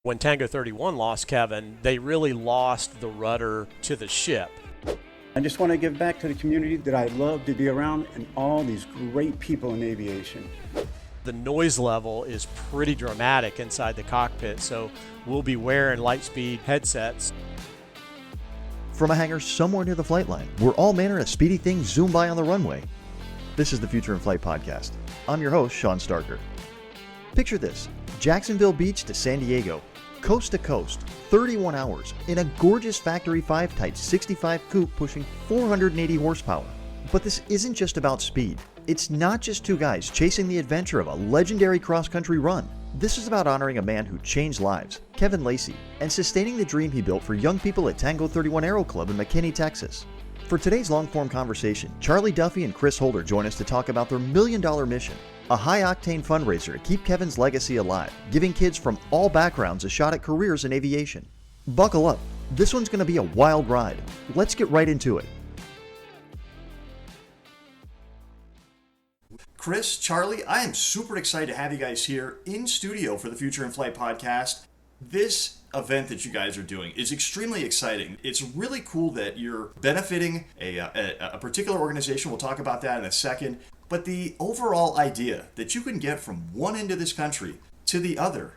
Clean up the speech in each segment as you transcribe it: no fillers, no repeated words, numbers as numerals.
When Tango 31 lost Kevin, they really lost the rudder to the ship. I just want to give back to the community that I love to be around and all these great people in aviation. The noise level is pretty dramatic inside the cockpit, so we'll be wearing Lightspeed headsets. From a hangar somewhere near the flight line, where all manner of speedy things zoom by on the runway. This is the Future in Flight podcast. I'm your host, Shawn Staerker. Picture this, Jacksonville Beach to San Diego, coast to coast, 31 hours, in a gorgeous Factory 5 Type 65 coupe pushing 480 horsepower. But this isn't just about speed. It's not just two guys chasing the adventure of a legendary cross-country run. This is about honoring a man who changed lives, Kevin Lacey, and sustaining the dream he built for young people at Tango 31 Aero Club in McKinney, Texas. For today's long-form conversation, Charlie Duffie and Chris Holder join us to talk about their $1 million mission, a high-octane fundraiser to keep Kevin's legacy alive, giving kids from all backgrounds a shot at careers in aviation. Buckle up. This one's going to be a wild ride. Let's get right into it. Chris, Charlie, I am super excited to have you guys here in studio for the Future in Flight podcast. This event that you guys are doing is extremely exciting. It's really cool that you're benefiting a particular organization. We'll talk about that in a second. But the overall idea that you can get from one end of this country to the other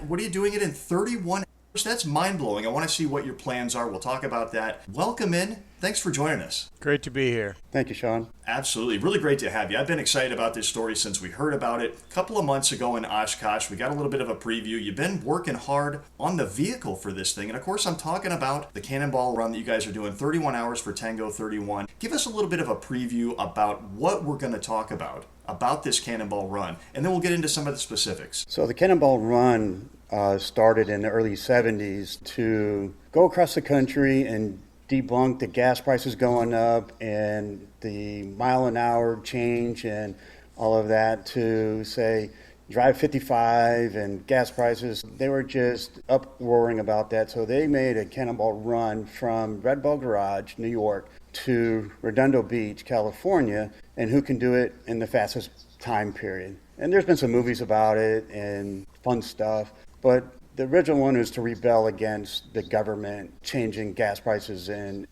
what are you doing it in 31 hours? That's mind-blowing. I want to see what your plans are. We'll talk about that. Welcome in. Thanks for joining us. Great to be here. Thank you, Shawn. Absolutely. Really great to have you. I've been excited about this story since we heard about it a couple of months ago in Oshkosh. We got a little bit of a preview. You've been working hard on the vehicle for this thing. And of course, I'm talking about the Cannonball Run that you guys are doing, 31 hours for Tango 31. Give us a little bit of a preview about what we're going to talk about this Cannonball Run. And then we'll get into some of the specifics. So the Cannonball Run started in the early 70s to go across the country and debunk the gas prices going up and the mile an hour change and all of that, to say drive 55 and gas prices. They were just uproaring about that. So they made a Cannonball Run from Red Ball Garage, New York, to Redondo Beach, California, and who can do it in the fastest time period. And there's been some movies about it and fun stuff, but the original one is to rebel against the government changing gas prices and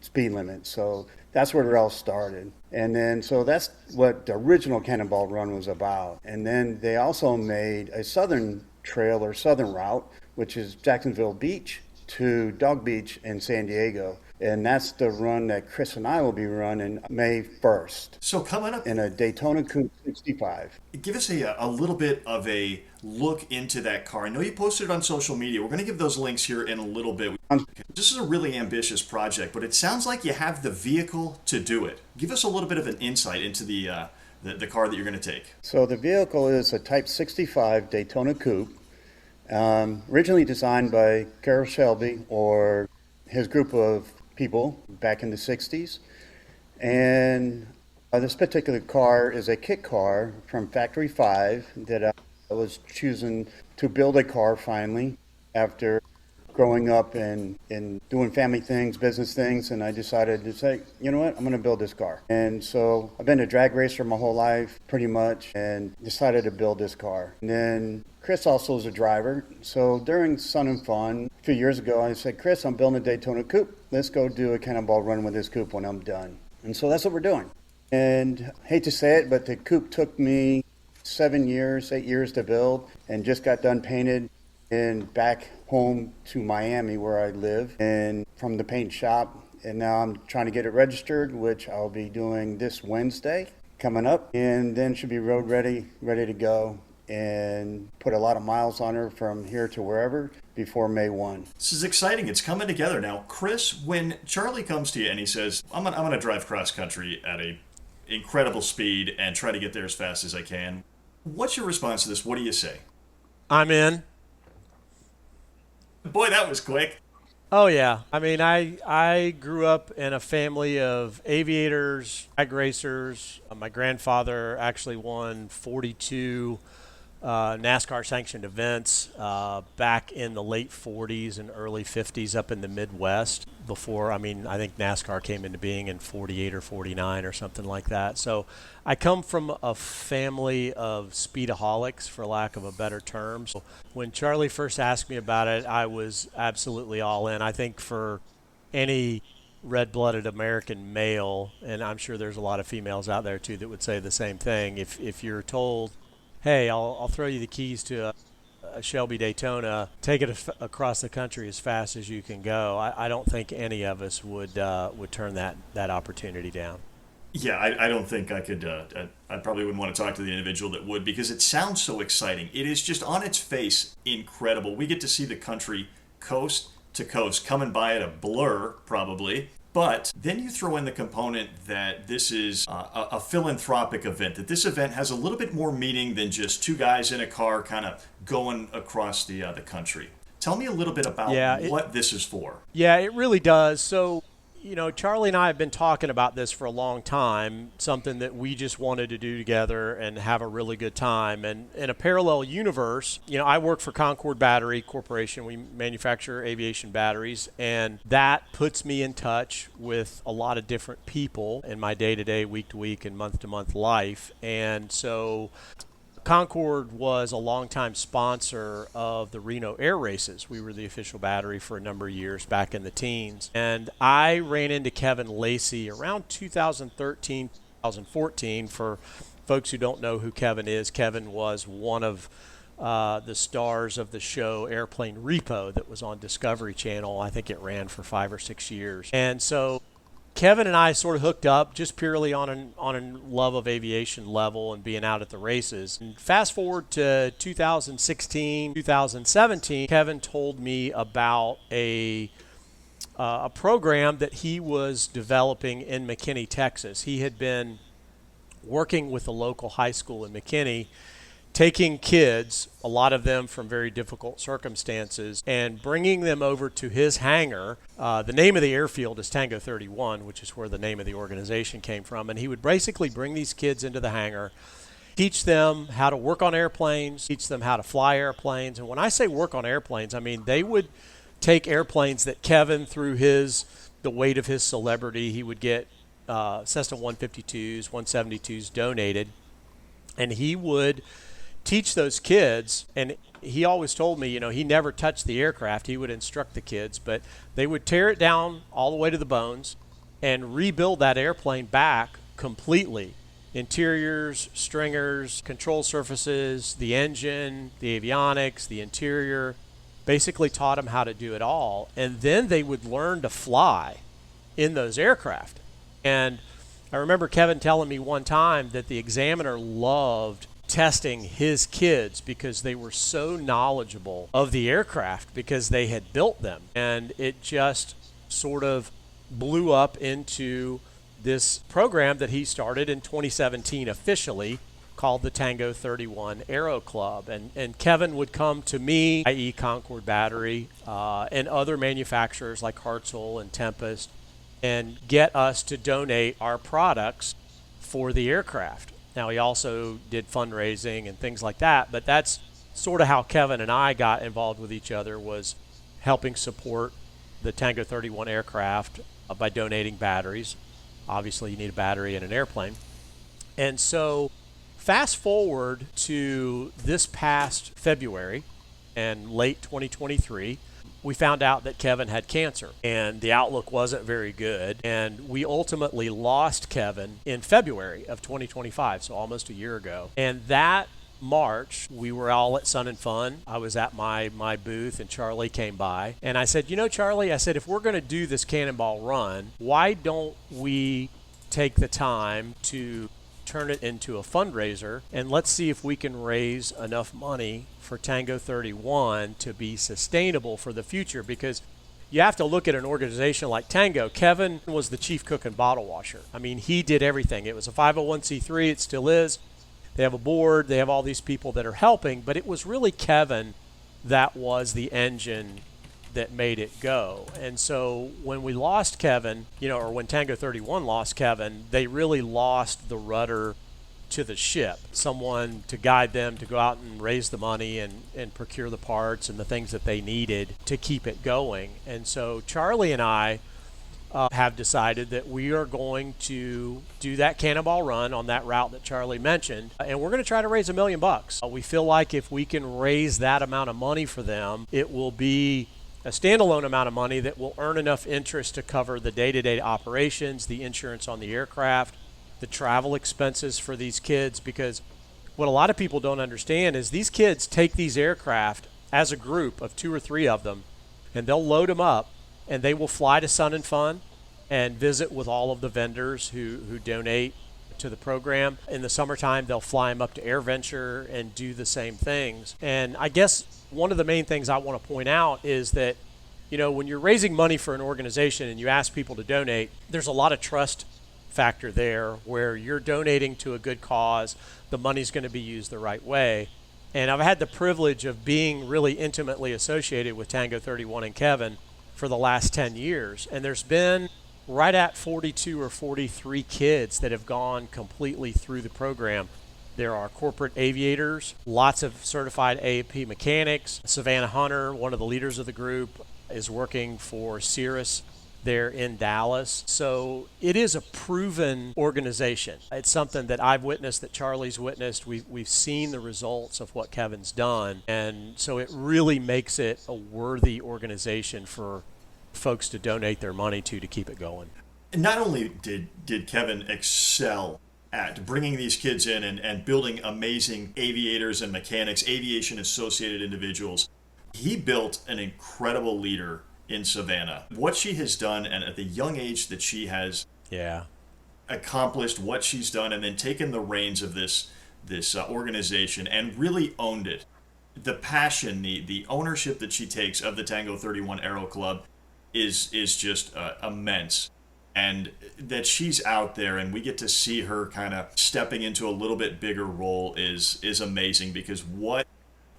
speed limits. So that's where it all started. And then, so that's what the original Cannonball Run was about. And then they also made a southern trail or southern route, which is Jacksonville Beach to Dog Beach in San Diego. And that's the run that Chris and I will be running May 1st. So coming up in a Daytona Coupe 65. Give us a little bit of a look into that car. I know you posted it on social media. We're going to give those links here in a little bit. This is a really ambitious project, but it sounds like you have the vehicle to do it. Give us a little bit of an insight into the car that you're going to take. So the vehicle is a Type 65 Daytona Coupe, originally designed by Carroll Shelby or his group of people back in the 60s. And this particular car is a kit car from Factory 5 that I was choosing to build a car finally after growing up and doing family things, business things, and I decided to say, you know what, I'm going to build this car. And so I've been a drag racer my whole life, pretty much, and decided to build this car. And then Chris also is a driver, so during Sun and Fun a few years ago, I said, Chris, I'm building a Daytona Coupe. Let's go do a Cannonball Run with this coupe when I'm done. And so that's what we're doing. And hate to say it, but the coupe took me 8 years to build, and just got done painted and back home to Miami where I live, and from the paint shop. And now I'm trying to get it registered, which I'll be doing this Wednesday coming up, and then should be road ready to go, and put a lot of miles on her from here to wherever before May 1. This is exciting. It's coming together now. Chris, when Charlie comes to you and he says, I'm gonna drive cross country at a incredible speed and try to get there as fast as I can, what's your response to this? What do you say? I'm in. Boy, that was quick. Oh, yeah. I mean, I grew up in a family of aviators, drag racers. My grandfather actually won 42 NASCAR sanctioned events back in the late 40s and early 50s up in the Midwest before, I think NASCAR came into being in 48 or 49 or something like that. So I come from a family of speedaholics, for lack of a better term. So when Charlie first asked me about it, I was absolutely all in. I think for any red-blooded American male, and I'm sure there's a lot of females out there too that would say the same thing, if you're told, hey, I'll throw you the keys to a Shelby Daytona, take it across the country as fast as you can go, I don't think any of us would turn that opportunity down. Yeah, I don't think I could. I probably wouldn't want to talk to the individual that would, because it sounds so exciting. It is just on its face incredible. We get to see the country coast to coast, coming by at a blur probably. But then you throw in the component that this is a philanthropic event, that this event has a little bit more meaning than just two guys in a car kind of going across the country. Tell me a little bit about what this is for. Yeah, it really does. So, Charlie and I have been talking about this for a long time, something that we just wanted to do together and have a really good time. And in a parallel universe, I work for Concord Battery Corporation. We manufacture aviation batteries, and that puts me in touch with a lot of different people in my day-to-day, week-to-week, and month-to-month life. And so Concord was a longtime sponsor of the Reno Air Races. We were the official battery for a number of years back in the teens. And I ran into Kevin Lacey around 2013, 2014. For folks who don't know who Kevin is, Kevin was one of the stars of the show Airplane Repo that was on Discovery Channel. I think it ran for 5 or 6 years. And so Kevin and I sort of hooked up just purely on a love of aviation level and being out at the races. And fast forward to 2016, 2017, Kevin told me about a program that he was developing in McKinney, Texas. He had been working with a local high school in McKinney, taking kids, a lot of them from very difficult circumstances, and bringing them over to his hangar. The name of the airfield is Tango 31, which is where the name of the organization came from. And he would basically bring these kids into the hangar, teach them how to work on airplanes, teach them how to fly airplanes. And when I say work on airplanes, I mean they would take airplanes that Kevin, through the weight of his celebrity, he would get Cessna 152s, 172s donated, and he would teach those kids. And he always told me, he never touched the aircraft. He would instruct the kids, but they would tear it down all the way to the bones and rebuild that airplane back completely. Interiors, stringers, control surfaces, the engine, the avionics, the interior. Basically taught them how to do it all. And then they would learn to fly in those aircraft. And I remember Kevin telling me one time that the examiner loved testing his kids because they were so knowledgeable of the aircraft because they had built them. And it just sort of blew up into this program that he started in 2017 officially, called the Tango 31 Aero Club. And Kevin would come to me, i.e. Concord Battery, and other manufacturers like Hartzell and Tempest, and get us to donate our products for the aircraft. Now, he also did fundraising and things like that, but that's sort of how Kevin and I got involved with each other, was helping support the Tango 31 aircraft by donating batteries. Obviously, you need a battery in an airplane. And so fast forward to this past February and late 2023, we found out that Kevin had cancer, and the outlook wasn't very good. And we ultimately lost Kevin in February of 2025, so almost a year ago. And that March, we were all at Sun and Fun. I was at my booth, and Charlie came by. And I said, Charlie, I said, if we're going to do this Cannonball Run, why don't we take the time to turn it into a fundraiser, and let's see if we can raise enough money for Tango 31 to be sustainable for the future. Because you have to look at an organization like Tango. Kevin was the chief cook and bottle washer. I mean, he did everything. It was a 501c3. It still is. They have a board. They have all these people that are helping, but it was really Kevin that was the engine that made it go. And so when we lost Kevin, or when Tango 31 lost Kevin, they really lost the rudder to the ship, someone to guide them to go out and raise the money and procure the parts and the things that they needed to keep it going. And so Charlie and I have decided that we are going to do that Cannonball Run on that route that Charlie mentioned, and we're going to try to raise $1 million. We feel like if we can raise that amount of money for them, it will be a standalone amount of money that will earn enough interest to cover the day-to-day operations, the insurance on the aircraft, the travel expenses for these kids, because what a lot of people don't understand is these kids take these aircraft as a group of 2 or 3 of them, and they'll load them up, and they will fly to Sun and Fun and visit with all of the vendors who donate to the program. In the summertime, they'll fly them up to AirVenture and do the same things. And I guess one of the main things I want to point out is that, when you're raising money for an organization and you ask people to donate, there's a lot of trust factor there where you're donating to a good cause, the money's going to be used the right way. And I've had the privilege of being really intimately associated with Tango 31 and Kevin for the last 10 years. And there's been right at 42 or 43 kids that have gone completely through the program. There are corporate aviators, lots of certified A&P mechanics. Savannah Hunter, one of the leaders of the group, is working for Cirrus there in Dallas. So it is a proven organization. It's something that I've witnessed, that Charlie's witnessed. We've seen the results of what Kevin's done. And so it really makes it a worthy organization for folks to donate their money to keep it going. And not only did Kevin excel at bringing these kids in and building amazing aviators and mechanics, aviation associated individuals, he built an incredible leader in Savannah. What she has done, and at the young age that she has accomplished what she's done, and then taken the reins of this organization and really owned it. The passion, the ownership that she takes of the Tango 31 Aero Club is just immense. And that she's out there and we get to see her kind of stepping into a little bit bigger role is amazing, because what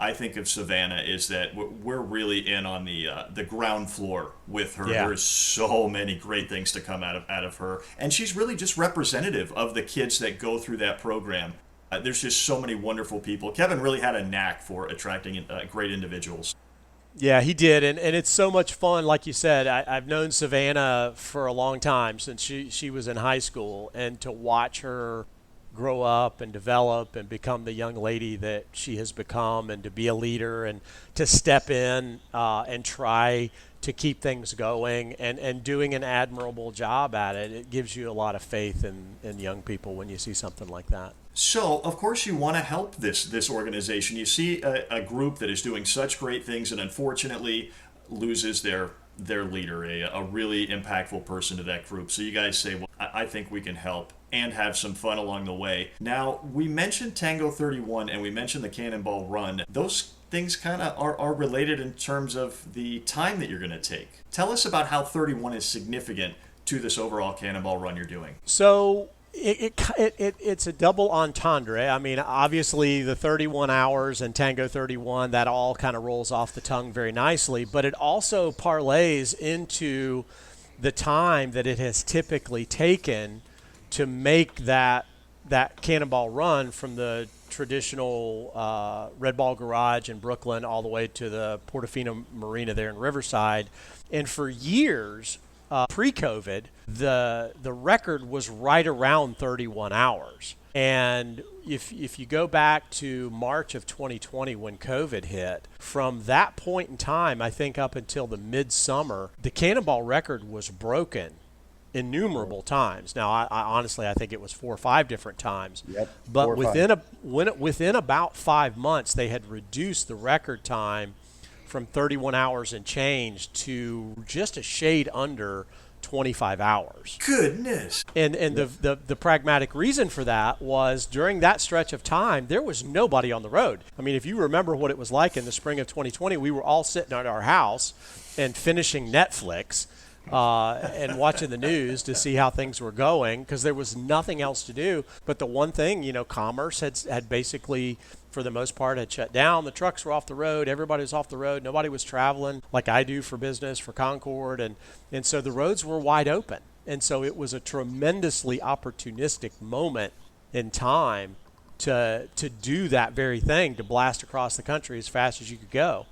I think of Savannah is that we're really in on the ground floor with her. Yeah. There's so many great things to come out of her, and she's really just representative of the kids that go through that program. There's just so many wonderful people. Kevin really had a knack for attracting great individuals. Yeah, he did, and it's so much fun. Like you said, I've known Savannah for a long time, since she was in high school, and to watch her grow up and develop and become the young lady that she has become, and to be a leader and to step in and try to keep things going and doing an admirable job at it. It gives you a lot of faith in young people when you see something like that. So, of course, you want to help this organization. You see a group that is doing such great things and unfortunately loses their leader, a really impactful person to that group. So you guys say, well, I think we can help and have some fun along the way. Now, we mentioned Tango 31 and we mentioned the Cannonball Run. Those things kind of are related in terms of the time that you're going to take. Tell us about how 31 is significant to this overall Cannonball Run you're doing. So it's a double entendre. I mean, obviously the 31 hours and Tango 31, that all kind of rolls off the tongue very nicely, but it also parlays into the time that it has typically taken to make that Cannonball Run from the traditional Red Ball Garage in Brooklyn all the way to the Portofino Marina there in Riverside. And for years, pre-COVID, the record was right around 31 hours. And if you go back to March of 2020 when COVID hit, from that point in time, I think up until the midsummer, the Cannonball record was broken innumerable times. Now, I honestly, I think it was 4 or 5 different times. Yep, but within about 5 months, they had reduced the record time from 31 hours and change to just a shade under 25 hours. Goodness. And the pragmatic reason for that was during that stretch of time, there was nobody on the road. I mean, if you remember what it was like in the spring of 2020, we were all sitting at our house and finishing Netflix and watching the news to see how things were going, because there was nothing else to do. But the one thing, commerce had basically, for the most part, had shut down. The trucks were off the road. Everybody was off the road. Nobody was traveling like I do for business, for Concord. And so the roads were wide open. And so it was a tremendously opportunistic moment in time to do that very thing, to blast across the country as fast as you could go.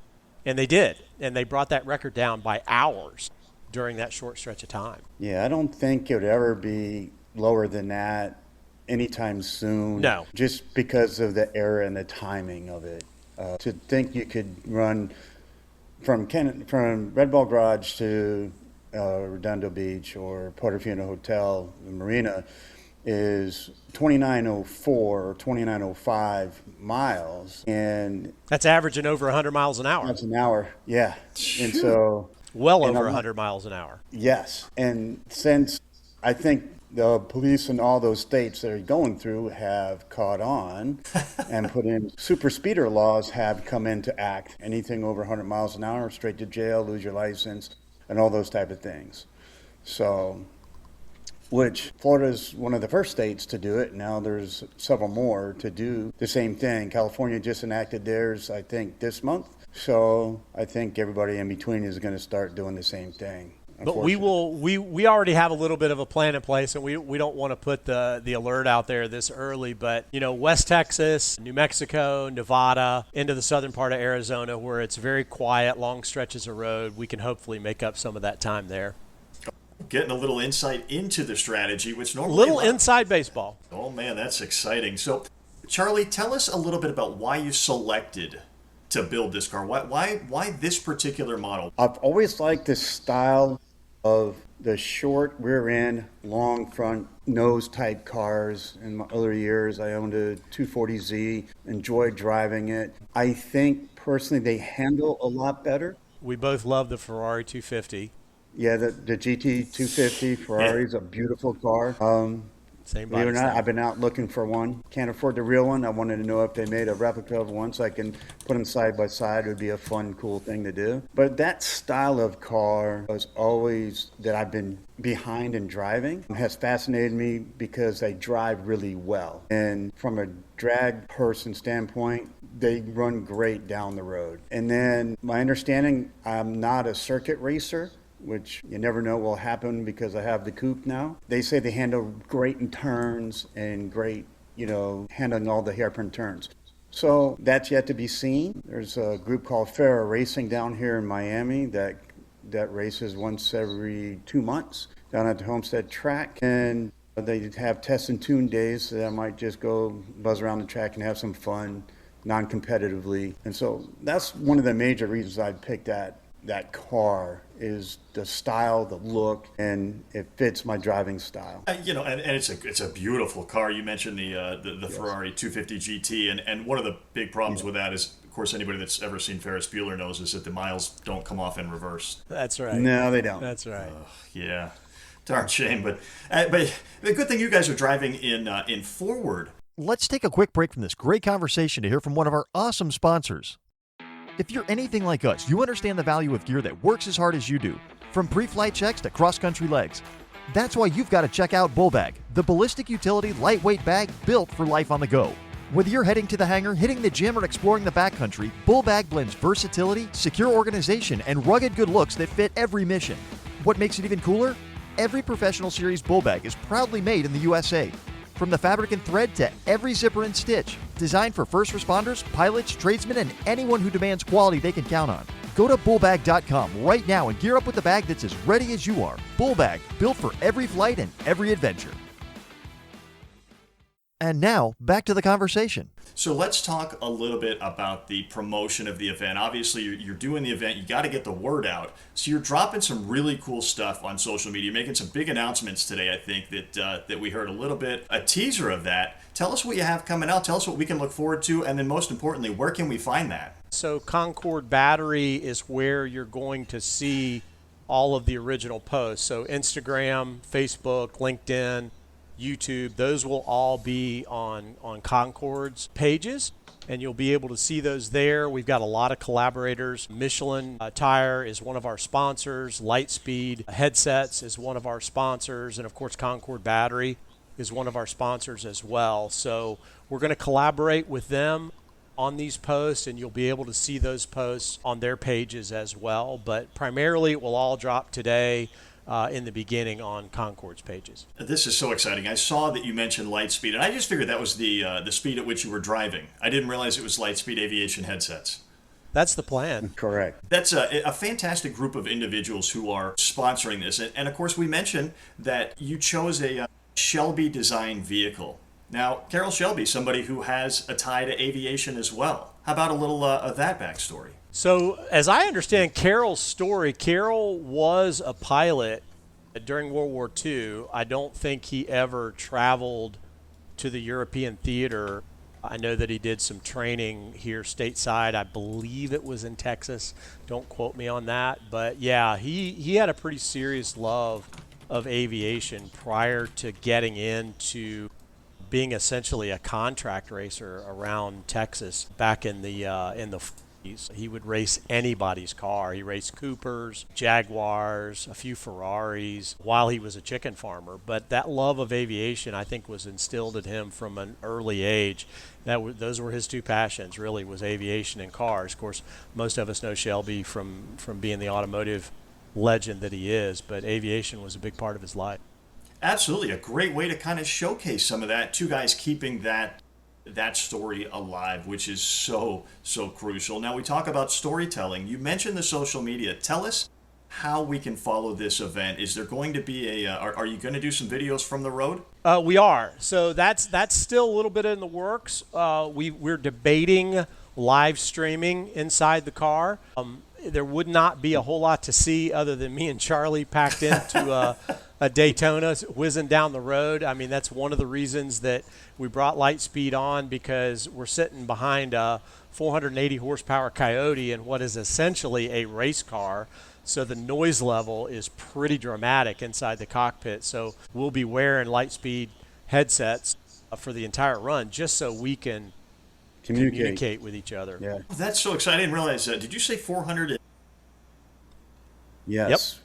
And they did. And they brought that record down by hours during that short stretch of time. Yeah, I don't think it would ever be lower than that anytime soon. No. Just because of the era and the timing of it. To think you could run from Red Ball Garage to Redondo Beach or Portofino Hotel, the marina, is 2904 or 2905 miles. And that's averaging over 100 miles an hour. that's an hour, yeah. And so... Well over 100 miles an hour. Yes. And since I think the police in all those states that are going through have caught on and put in super speeder laws have come into act. Anything over 100 miles an hour, straight to jail, lose your license, and all those type of things. So, which Florida's one of the first states to do it. Now there's several more to do the same thing. California just enacted theirs, I think, this month. So I think everybody in between is going to start doing the same thing. But we already have a little bit of a plan in place, and we don't want to put the alert out there this early. But, West Texas, New Mexico, Nevada, into the southern part of Arizona where it's very quiet, long stretches of road, we can hopefully make up some of that time there. Getting a little insight into the strategy, which normally... Little inside baseball. Oh, man, that's exciting. So, Charlie, tell us a little bit about why you selected to build this car. Why this particular model? I've always liked this style of the short rear end, long front nose type cars. In my other years, I owned a 240Z, enjoyed driving it. I think personally they handle a lot better. We both love the Ferrari 250. Yeah, the GT 250 Ferrari is a beautiful car. Same Believe it or body not, style. I've been out looking for one. Can't afford the real one. I wanted to know if they made a replica of one so I can put them side by side. It would be a fun, cool thing to do. But that style of car was always that I've been behind in driving. It has fascinated me because they drive really well. And from a drag person standpoint, they run great down the road. And then my understanding, I'm not a circuit racer, which you never know will happen because I have the Coupe now. They say they handle great in turns and great, handling all the hairpin turns. So that's yet to be seen. There's a group called Aero Racing down here in Miami that races once every 2 months down at the Homestead track. And they have test and tune days, so I might just go buzz around the track and have some fun, non-competitively. And so that's one of the major reasons I picked that car is the style, the look, and it fits my driving style. And it's a beautiful car. You mentioned the Yes. Ferrari 250 GT, and one of the big problems with that is, of course, anybody that's ever seen Ferris Bueller knows is that the miles don't come off in reverse. That's right. No, they don't. That's right. Yeah, darn shame. But the good thing you guys are driving in forward. Let's take a quick break from this great conversation to hear from one of our awesome sponsors. If you're anything like us, you understand the value of gear that works as hard as you do, from pre-flight checks to cross-country legs. That's why you've got to check out Bullbag, the ballistic utility lightweight bag built for life on the go. Whether you're heading to the hangar, hitting the gym, or exploring the backcountry, Bullbag blends versatility, secure organization, and rugged good looks that fit every mission. What makes it even cooler? Every professional series Bullbag is proudly made in the USA. From the fabric and thread to every zipper and stitch, designed for first responders, pilots, tradesmen, and anyone who demands quality they can count on. Go to bullbag.com right now and gear up with a bag that's as ready as you are. Bullbag, built for every flight and every adventure. And now, back to the conversation. So let's talk a little bit about the promotion of the event. Obviously, you're doing the event. You got to get the word out. So you're dropping some really cool stuff on social media, making some big announcements today, I think, that we heard a little bit, a teaser of that. Tell us what you have coming out. Tell us what we can look forward to. And then most importantly, where can we find that? So Concord Battery is where you're going to see all of the original posts. So Instagram, Facebook, LinkedIn, YouTube, those will all be on Concord's pages, and you'll be able to see those there. We've got a lot of collaborators. Michelin Tire is one of our sponsors. Lightspeed Headsets is one of our sponsors. And, of course, Concord Battery is one of our sponsors as well. So we're going to collaborate with them on these posts, and you'll be able to see those posts on their pages as well. But primarily it will all drop today. in the beginning on Concord's pages. This is so exciting. I saw that you mentioned Lightspeed, and I just figured that was the speed at which you were driving. I didn't realize it was Lightspeed Aviation headsets. That's the plan. Correct. That's a fantastic group of individuals who are sponsoring this. And of course, we mentioned that you chose a Shelby design vehicle. Now, Carroll Shelby, somebody who has a tie to aviation as well. How about a little of that backstory? So, as I understand Carroll's story, Carroll was a pilot during World War II. I don't think he ever traveled to the European theater. I know that he did some training here stateside. I believe it was in Texas. Don't quote me on that. But yeah, he had a pretty serious love of aviation prior to getting into being essentially a contract racer around Texas back in the 40s. He would race anybody's car. He raced Coopers, Jaguars, a few Ferraris while he was a chicken farmer. But that love of aviation, I think, was instilled in him from an early age. Those were his two passions, really, was aviation and cars. Of course, most of us know Shelby from being the automotive legend that he is, but aviation was a big part of his life. Absolutely. A great way to kind of showcase some of that. Two guys keeping that story alive, which is so crucial. Now we talk about storytelling. You mentioned the social media. Tell us how we can follow this event. Is there going to be are you going to do some videos from the road? We are. So that's still a little bit in the works. We're debating live streaming inside the car. There would not be a whole lot to see other than me and Charlie packed into a Daytona whizzing down the road. I mean, that's one of the reasons that we brought Lightspeed on, because we're sitting behind a 480 horsepower Coyote in what is essentially a race car. So the noise level is pretty dramatic inside the cockpit. So we'll be wearing Lightspeed headsets for the entire run just so we can communicate with each other. Yeah. That's so exciting. I didn't realize that. Did you say 400? Yes.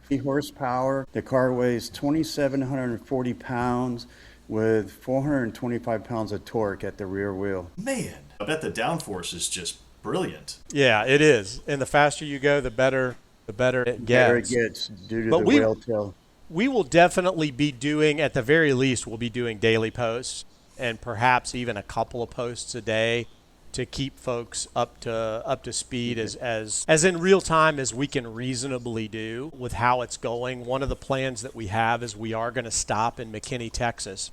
Yep. Horsepower. The car weighs 2,740 pounds with 425 pounds of torque at the rear wheel. Man, I bet the downforce is just brilliant. Yeah, it is. And the faster you go, the better it gets. Better it gets due to But the whale tail. We will definitely be doing, at the very least, we'll be doing daily posts and perhaps even a couple of posts a day to keep folks up to speed as in real time as we can reasonably do with how it's going. One of the plans that we have is we are going to stop in McKinney, Texas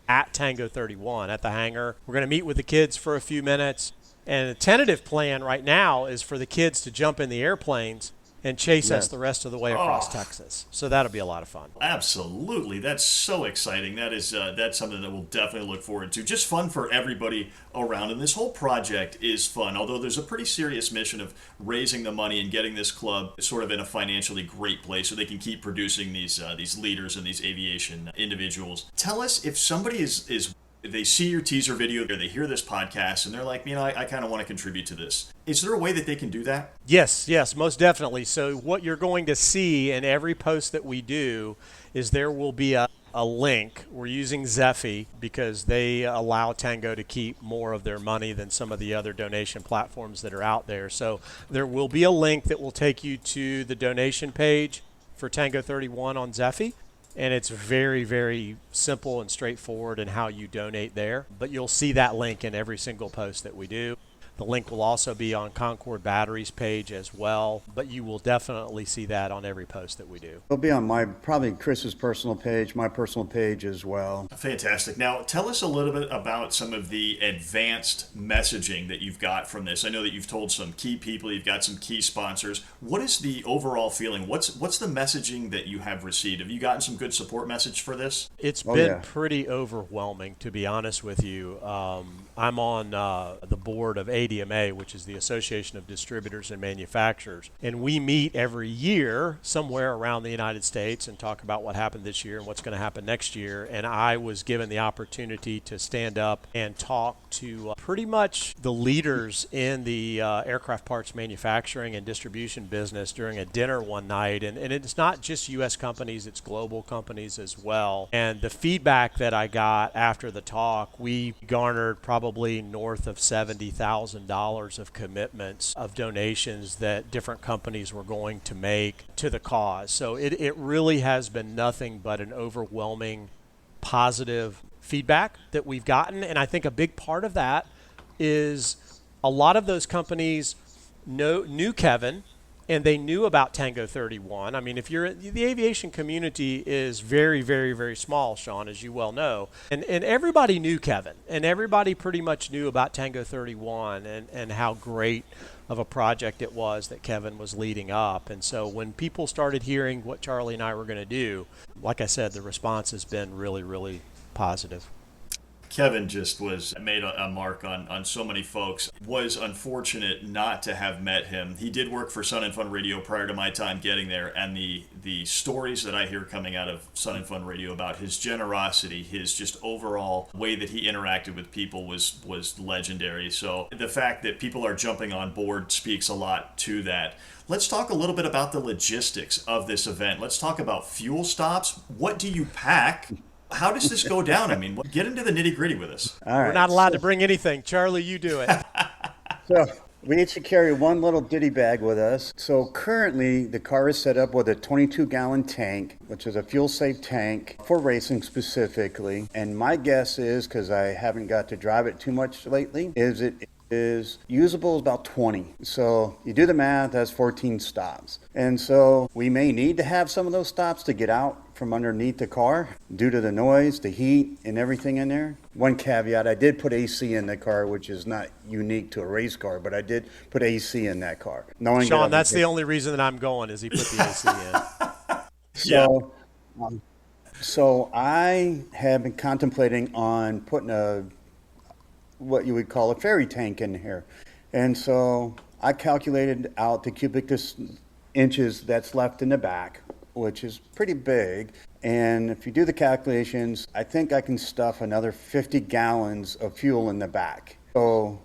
at Tango 31 at the hangar. We're going to meet with the kids for a few minutes, and the tentative plan right now is for the kids to jump in the airplanes and chase us the rest of the way across Texas. So that'll be a lot of fun. Absolutely. That's so exciting. That's something that we'll definitely look forward to. Just fun for everybody around. And this whole project is fun, although there's a pretty serious mission of raising the money and getting this club sort of in a financially great place so they can keep producing these leaders and these aviation individuals. Tell us, if somebody is they see your teaser video or they hear this podcast and they're like, I kind of want to contribute to this. Is there a way that they can do that? Yes, most definitely. So what you're going to see in every post that we do is there will be a link. We're using Duffie because they allow Tango to keep more of their money than some of the other donation platforms that are out there. So there will be a link that will take you to the donation page for Tango 31 on Duffie. And it's very, very simple and straightforward in how you donate there. But you'll see that link in every single post that we do. The link will also be on Concord Batteries page as well, but you will definitely see that on every post that we do. It'll be on probably Chris's personal page, my personal page as well. Fantastic. Now, tell us a little bit about some of the advanced messaging that you've got from this. I know that you've told some key people, you've got some key sponsors. What is the overall feeling? What's the messaging that you have received? Have you gotten some good support message for this? It's been pretty overwhelming, to be honest with you. I'm on the board of ADMA, which is the Association of Distributors and Manufacturers. And we meet every year somewhere around the United States and talk about what happened this year and what's going to happen next year. And I was given the opportunity to stand up and talk to pretty much the leaders in the aircraft parts manufacturing and distribution business during a dinner one night. And it's not just U.S. companies, it's global companies as well. And the feedback that I got after the talk, we garnered probably north of 70,000 $100,000 of commitments of donations that different companies were going to make to the cause. So it really has been nothing but an overwhelming positive feedback that we've gotten. And I think a big part of that is a lot of those companies knew Kevin, and they knew about Tango 31. I mean, if you're the aviation community is very, very, very small, Shawn, as you well know. And everybody knew Kevin, and everybody pretty much knew about Tango 31 and how great of a project it was that Kevin was leading up. And so when people started hearing what Charlie and I were going to do, like I said, the response has been really, really positive. Kevin just made a mark on so many folks. Was unfortunate not to have met him. He did work for Sun and Fun Radio prior to my time getting there, and the stories that I hear coming out of Sun and Fun Radio about his generosity, his just overall way that he interacted with people was legendary. So the fact that people are jumping on board speaks a lot to that. Let's talk a little bit about the logistics of this event. Let's talk about fuel stops. What do you pack? How does this go down? I mean, get into the nitty-gritty with us. All right, we're not allowed to bring anything. Charlie, you do it. So we each carry one little ditty bag with us. So currently the car is set up with a 22-gallon tank, which is a fuel-safe tank for racing specifically. And my guess is, because I haven't got to drive it too much lately, is it is usable about 20. So you do the math, that's 14 stops. And so we may need to have some of those stops to get out from underneath the car due to the noise, the heat, and everything in there. One caveat, I did put AC in the car, which is not unique to a race car, but I did put AC in that car. Shawn, that's the only reason that I'm going is he put the AC in. So I have been contemplating on putting what you would call a ferry tank in here. And so I calculated out the cubic inches that's left in the back, which is pretty big. And if you do the calculations, I think I can stuff another 50 gallons of fuel in the back. So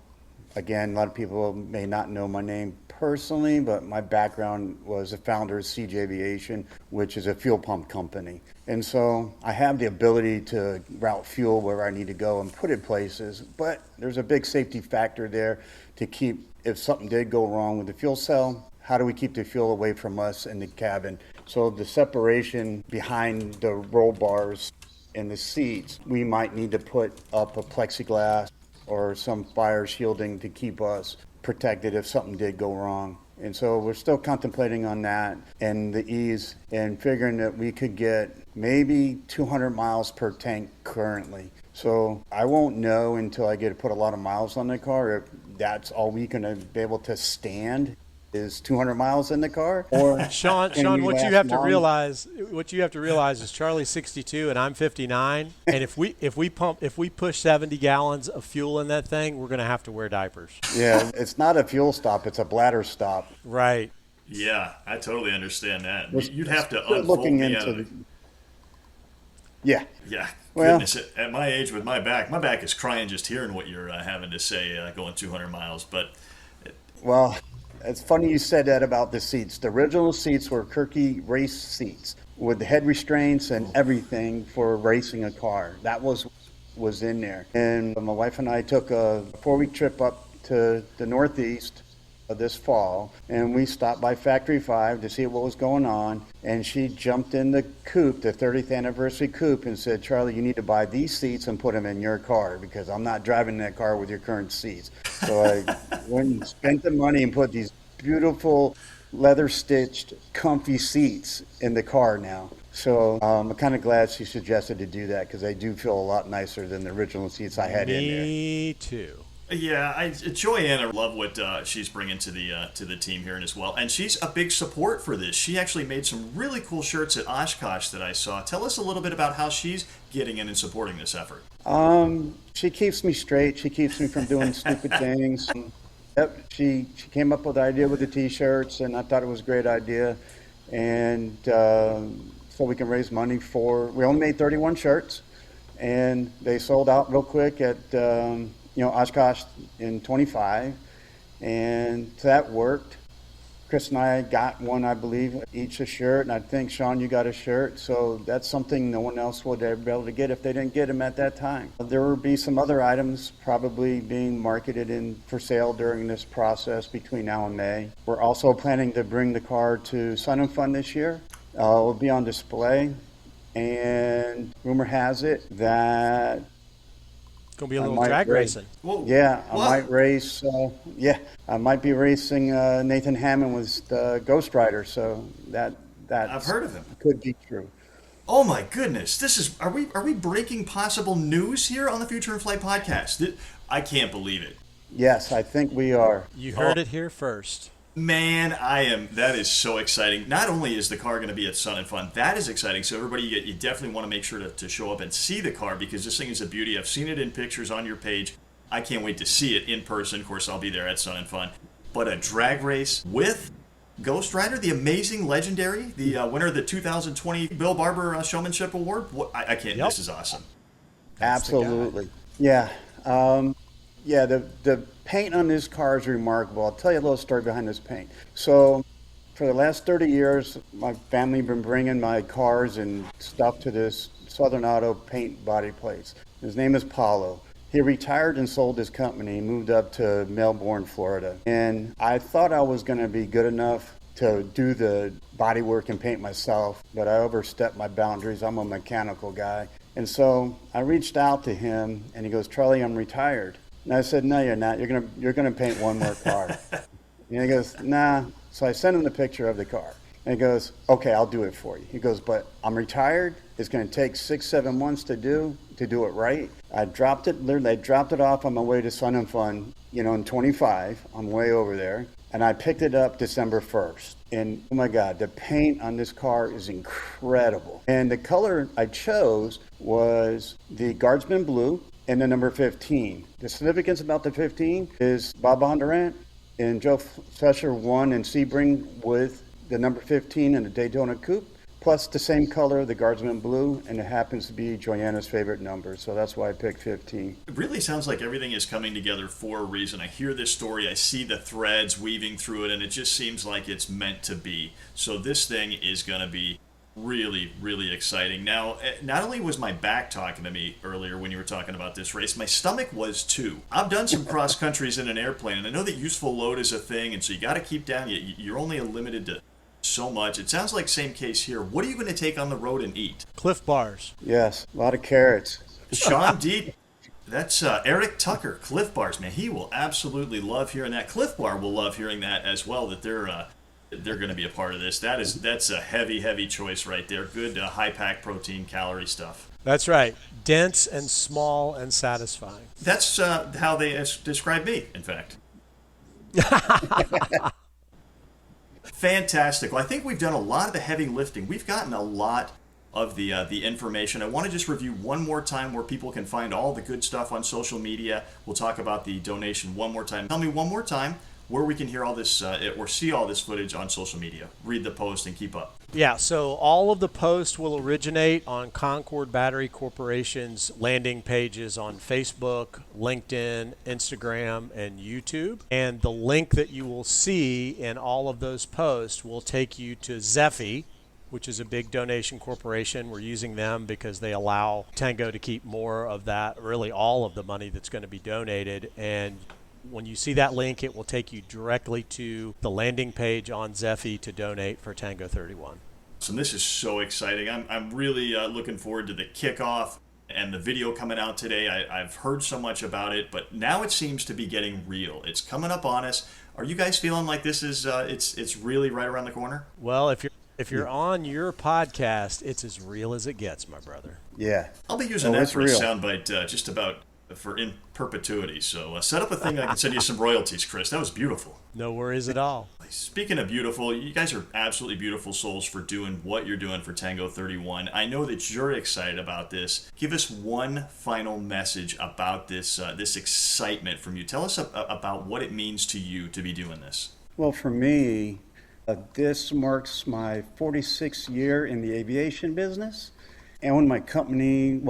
again, a lot of people may not know my name personally, but my background was a founder of CJ Aviation, which is a fuel pump company. And so I have the ability to route fuel where I need to go and put it places, but there's a big safety factor there to keep, if something did go wrong with the fuel cell, how do we keep the fuel away from us in the cabin? So the separation behind the roll bars and the seats, we might need to put up a plexiglass or some fire shielding to keep us protected if something did go wrong. And so we're still contemplating on that and the ease and figuring that we could get maybe 200 miles per tank currently. So I won't know until I get to put a lot of miles on the car if that's all we can be able to stand is 200 miles in the car. Or Shawn, what you have to realize is Charlie's 62 and I'm 59, and if we push 70 gallons of fuel in that thing, we're going to have to wear diapers. Yeah, it's not a fuel stop, it's a bladder stop. Right. Yeah, I totally understand that. You'd have to unfold me out of it. Yeah. Yeah. Well, goodness, at my age with my back is crying just hearing what you're having to say going 200 miles. But well, it's funny you said that about the seats. The original seats were Kirky race seats with the head restraints and everything for racing a car. That was in there. And my wife and I took a 4-week trip up to the Northeast this fall, and we stopped by Factory 5 to see what was going on, and she jumped in the Coupe, the 30th anniversary Coupe, and said, Charlie, you need to buy these seats and put them in your car because I'm not driving that car with your current seats. So I went and spent the money and put these beautiful leather-stitched comfy seats in the car now. So I'm kind of glad she suggested to do that because they do feel a lot nicer than the original seats I had in there. Me too. Yeah, Joanna, I love what she's bringing to the team here as well, and she's a big support for this. She actually made some really cool shirts at Oshkosh that I saw. Tell us a little bit about how she's getting in and supporting this effort. She keeps me straight. She keeps me from doing stupid things. Yep, she came up with the idea with the T-shirts, and I thought it was a great idea, and so we can raise money we only made 31 shirts, and they sold out real quick at Oshkosh in 25, and so that worked. Chris and I got one, I believe, each a shirt, and I think, Shawn, you got a shirt. So that's something no one else would ever be able to get if they didn't get them at that time. There will be some other items probably being marketed and for sale during this process between now and May. We're also planning to bring the car to Sun and Fun this year. It will be on display, and rumor has it that Gonna be a little drag racing. Whoa. yeah, I What? might race. I might be racing Nathan Hammond with Ghost Rider. So that I've heard of him. could be true. Oh my goodness! This is are we breaking possible news here on the Future in Flight podcast? I can't believe it. Yes, I think we are. You heard it here first. Man, that is so exciting. Not only is the car going to be at Sun and Fun, that is exciting. So everybody, you definitely want to make sure to show up and see the car, because this thing is a beauty. I've seen it in pictures on your page. I can't wait to see it in person. Of course, I'll be there at Sun and Fun. But a drag race with Ghost Rider, the amazing, legendary, the winner of the 2020 Bill Barber Showmanship Award. I can't. Yep. This is awesome. Absolutely. Yeah. The paint on this car is remarkable. I'll tell you a little story behind this paint. So, for the last 30 years, my family been bringing my cars and stuff to this Southern Auto paint body place. His name is Paulo. He retired and sold his company, moved up to Melbourne, Florida. And I thought I was going to be good enough to do the body work and paint myself, but I overstepped my boundaries. I'm a mechanical guy. And so I reached out to him, and he goes, "Charlie, I'm retired." And I said, "No, you're not. You're gonna paint one more car." And he goes, "Nah." So I sent him the picture of the car. And he goes, "Okay, I'll do it for you." He goes, "But I'm retired. It's going to take 6-7 months to do it right." I dropped it off on my way to Sun and Fun, in 25. I'm way over there. And I picked it up December 1st. And oh my God, the paint on this car is incredible. And the color I chose was the Guardsman Blue and the number 15. The significance about the 15 is Bob Bondurant and Joe Fescher won in Sebring with the number 15 in the Daytona Coupe, plus the same color, the Guardsman Blue, and it happens to be Joanna's favorite number, so that's why I picked 15. It really sounds like everything is coming together for a reason. I hear this story, I see the threads weaving through it, and it just seems like it's meant to be. So this thing is going to be really, really exciting. Now, not only was my back talking to me earlier when you were talking about this race, my stomach was too. I've done some cross countries in an airplane, and I know that useful load is a thing, and so you got to keep down. You're only limited to so much. It sounds like same case here. What are you going to take on the road and eat? Cliff Bars. Yes, a lot of carrots. Sean D. That's Eric Tucker, Cliff Bars, man. He will absolutely love hearing that. Cliff Bar will love hearing that as well, that they're going to be a part of this. That's a heavy choice right there. Good high-pack protein calorie stuff. That's right. Dense and small and satisfying. That's how they describe me, in fact. Fantastic. Well, I think we've done a lot of the heavy lifting. We've gotten a lot of the information. I want to just review one more time where people can find all the good stuff on social media. We'll talk about the donation one more time. Tell me one more time where we can hear all this or see all this footage on social media. Read the post and keep up. Yeah, so all of the posts will originate on Concord Battery Corporation's landing pages on Facebook, LinkedIn, Instagram, and YouTube. And the link that you will see in all of those posts will take you to Zeffy, which is a big donation corporation. We're using them because they allow Tango to keep more of that, really all of the money that's going to be donated. And when you see that link, it will take you directly to the landing page on Zeffy to donate for Tango 31. So this is so exciting. I'm really looking forward to the kickoff and the video coming out today. I've heard so much about it, but now it seems to be getting real. It's coming up on us. Are you guys feeling like this is it's really right around the corner? Well, if you're on your podcast, it's as real as it gets, my brother. Yeah. I'll be using that for a soundbite just about for in perpetuity. So set up a thing I can send you some royalties, Chris. That was beautiful. No worries at all. Speaking of beautiful, you guys are absolutely beautiful souls for doing what you're doing for Tango 31. I know that you're excited about this. Give us one final message about this this excitement from you. Tell us about what it means to you to be doing this. Well, for me, this marks my 46th year in the aviation business. And when my company,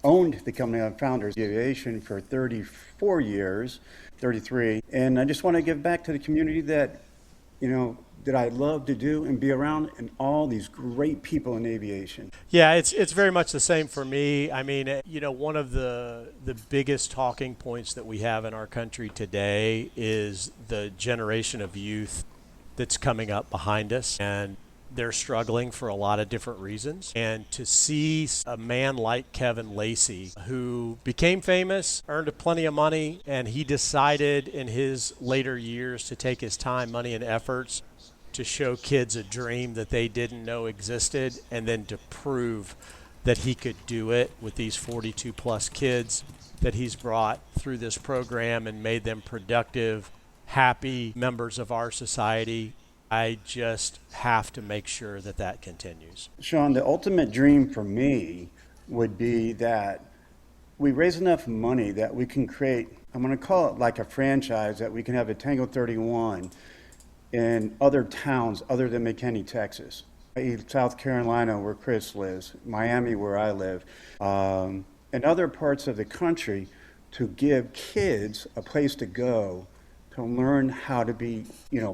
owned the company I'm founder, Aviation, for 34 years, 33. And I just want to give back to the community that, that I love to do and be around, and all these great people in aviation. Yeah, it's very much the same for me. I mean, one of the biggest talking points that we have in our country today is the generation of youth that's coming up behind us, and they're struggling for a lot of different reasons. And to see a man like Kevin Lacey, who became famous, earned plenty of money, and he decided in his later years to take his time, money, and efforts to show kids a dream that they didn't know existed, and then to prove that he could do it with these 42 plus kids that he's brought through this program and made them productive, happy members of our society. I just have to make sure that that continues. Shawn, the ultimate dream for me would be that we raise enough money that we can create, I'm going to call it like a franchise, that we can have a Tango 31 in other towns other than McKinney, Texas, South Carolina, where Chris lives, Miami, where I live, and other parts of the country, to give kids a place to go to learn how to be,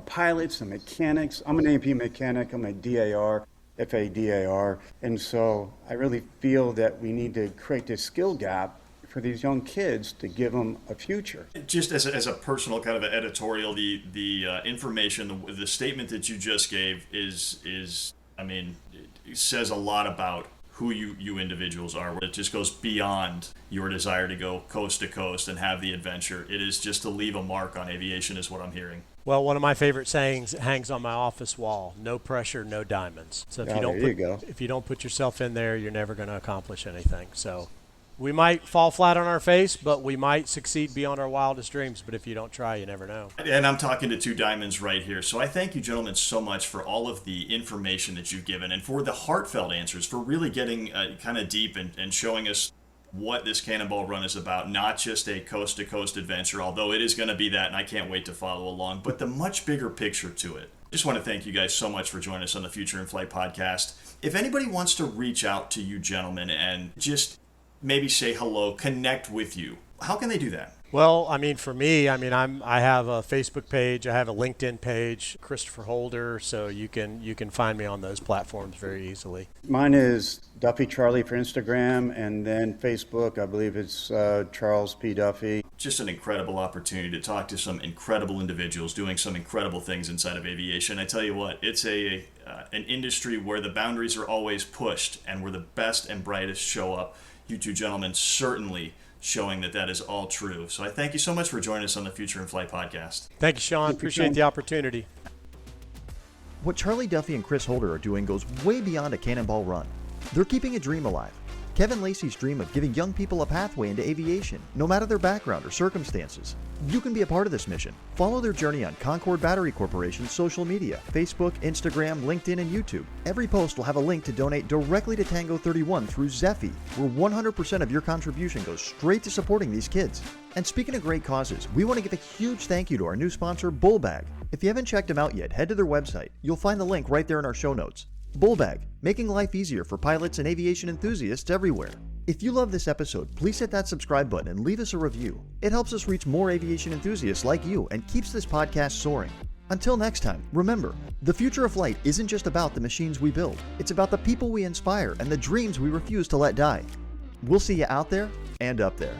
pilots and mechanics. I'm an AP mechanic. I'm a DAR, FADAR, and so I really feel that we need to create this skill gap for these young kids to give them a future. Just as a personal kind of an editorial, the information, the statement that you just gave is I mean, it says a lot about who you individuals are. It just goes beyond your desire to go coast to coast and have the adventure. It is just to leave a mark on aviation, is what I'm hearing. Well, one of my favorite sayings hangs on my office wall: no pressure, no diamonds. So if you don't put yourself in there, you're never going to accomplish anything. So we might fall flat on our face, but we might succeed beyond our wildest dreams. But if you don't try, you never know. And I'm talking to two diamonds right here. So I thank you, gentlemen, so much for all of the information that you've given and for the heartfelt answers, for really getting kind of deep and showing us what this Cannonball Run is about. Not just a coast-to-coast adventure, although it is going to be that, and I can't wait to follow along, but the much bigger picture to it. I just want to thank you guys so much for joining us on the Future in Flight podcast. If anybody wants to reach out to you, gentlemen, and just maybe say hello, connect with you, how can they do that? Well, I mean, for me, I have a Facebook page, I have a LinkedIn page, Christopher Holder, so you can find me on those platforms very easily. Mine is Duffie Charlie for Instagram, and then Facebook, I believe it's Charles P. Duffie. Just an incredible opportunity to talk to some incredible individuals doing some incredible things inside of aviation. I tell you what, it's an industry where the boundaries are always pushed and where the best and brightest show up. You two gentlemen certainly showing that is all true. So I thank you so much for joining us on the Future in Flight podcast. Thank you, Shawn. Appreciate the opportunity. What Charlie Duffie and Chris Holder are doing goes way beyond a Cannonball Run. They're keeping a dream alive. Kevin Lacey's dream of giving young people a pathway into aviation, no matter their background or circumstances. You can be a part of this mission. Follow their journey on Concord Battery Corporation's social media, Facebook, Instagram, LinkedIn, and YouTube. Every post will have a link to donate directly to Tango 31 through Zeffie, where 100% of your contribution goes straight to supporting these kids. And speaking of great causes, we want to give a huge thank you to our new sponsor, Bullbag. If you haven't checked them out yet, head to their website. You'll find the link right there in our show notes. Bullbag, making life easier for pilots and aviation enthusiasts everywhere. If you love this episode, please hit that subscribe button and leave us a review. It helps us reach more aviation enthusiasts like you and keeps this podcast soaring. Until next time, remember, the future of flight isn't just about the machines we build. It's about the people we inspire and the dreams we refuse to let die. We'll see you out there and up there.